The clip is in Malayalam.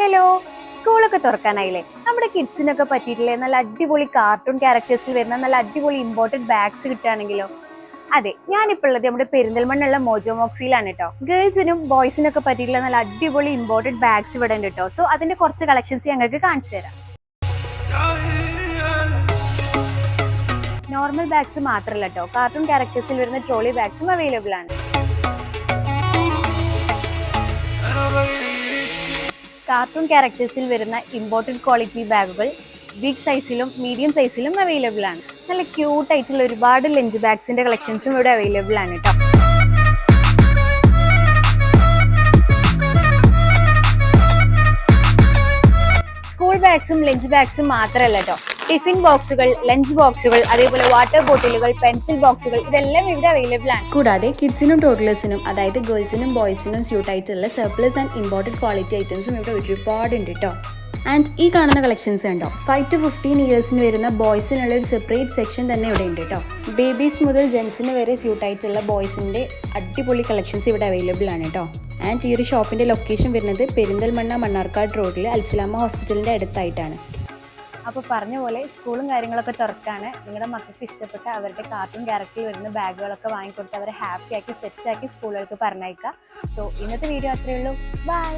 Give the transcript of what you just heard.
ഹലോ, സ്കൂളൊക്കെ തുറക്കാനായില്ലേ? നമ്മുടെ കിഡ്സിനൊക്കെ പറ്റിയിട്ടില്ലേ നല്ല അടിപൊളി കാർട്ടൂൺ ക്യാരക്ടേഴ്സിൽ വരുന്ന നല്ല അടിപൊളി ഇമ്പോർട്ടന്റ് ബാഗ്സ് കിട്ടുകയാണെങ്കിലോ? അതെ, ഞാനിപ്പോൾ ഉള്ളത് നമ്മുടെ പെരിന്തൽമണ്ണുള്ള മോജോ മോക്സിയിലാണ് കേട്ടോ. ഗേൾസിനും ബോയ്സിനും ഒക്കെ പറ്റിയിട്ടുള്ള നല്ല അടിപൊളി ഇമ്പോർട്ടന്റ് ബാഗ്സ് ഇവിടെ ഉണ്ട് കേട്ടോ. സോ അതിന്റെ കുറച്ച് കളക്ഷൻസ് ഞങ്ങൾക്ക് കാണിച്ചു തരാം. നോർമൽ ബാഗ്സ് മാത്രമല്ല കേട്ടോ, കാർട്ടൂൺ ക്യാരക്ടേഴ്സിൽ വരുന്ന ട്രോളി ബാഗ്സും അവൈലബിൾ ആണ്. കാർട്ടൂൺ ക്യാരക്ടേഴ്സിൽ വരുന്ന ഇമ്പോർട്ടന്റ് ക്വാളിറ്റി ബാഗുകൾ ബിഗ് സൈസിലും മീഡിയം സൈസിലും അവൈലബിൾ ആണ്. നല്ല ക്യൂട്ട് ആയിട്ടുള്ള ഒരുപാട് ലഞ്ച് ബാഗ്സിന്റെ കളക്ഷൻസും ഇവിടെ അവൈലബിൾ ആണ് കേട്ടോ. സ്കൂൾ ബാഗ്സും ലഞ്ച് ബാഗ്സും മാത്രമല്ല കേട്ടോ, ടിഫിൻ ബോക്സുകൾ, ലഞ്ച് ബോക്സുകൾ, അതേപോലെ വാട്ടർ ബോട്ടിലുകൾ, പെൻസിൽ ബോക്സുകൾ ഇതെല്ലാം ഇവിടെ അവൈലബിൾ ആണ്. കൂടാതെ കിഡ്സിനും ടോഡ്ലേഴ്സിനും അതായത് ഗേൾസിനും ബോയ്സിനും സ്യൂട്ട് ആയിട്ടുള്ള സർപ്ലസ് ആൻഡ് ഇമ്പോർട്ടൻറ്റ് ക്വാളിറ്റി ഐറ്റംസും ഇവിടെ ഒരുപാടുണ്ട് കേട്ടോ. ആൻഡ് ഈ കാണുന്ന കളക്ഷൻസ് കണ്ടോ, 5 to 15 ഇയേഴ്സിന് വരുന്ന ബോയ്സിനുള്ള ഒരു സെപ്പറേറ്റ് സെക്ഷൻ തന്നെ ഇവിടെ ഉണ്ട് കേട്ടോ. ബേബീസ് മുതൽ ജെൻസിന് വരെ സ്യൂട്ട് ആയിട്ടുള്ള ബോയ്സിൻ്റെ അടിപൊളി കളക്ഷൻസ് ഇവിടെ അവൈലബിൾ ആണ് കേട്ടോ. ആൻഡ് ഈ ഒരു ഷോപ്പിൻ്റെ ലൊക്കേഷൻ വരുന്നത് പെരിന്തൽമണ്ണ മണ്ണാർക്കാട് റോഡിൽ അൽസലാമ ഹോസ്പിറ്റലിൻ്റെ അടുത്തായിട്ടാണ്. അപ്പോൾ പറഞ്ഞ പോലെ സ്കൂളും കാര്യങ്ങളൊക്കെ തുറക്കാണ്. നിങ്ങളുടെ മക്കൾക്ക് ഇഷ്ടപ്പെട്ട അവരുടെ കാർട്ടൂൺ ക്യാരക്ടറിൽ വരുന്ന ബാഗുകളൊക്കെ വാങ്ങിക്കൊടുത്ത് അവരെ ഹാപ്പിയാക്കി സെറ്റാക്കി സ്കൂളുകൾക്ക് പറഞ്ഞയക്കുക. സോ ഇന്നത്തെ വീഡിയോ അത്രയേ ഉള്ളൂ. ബൈ.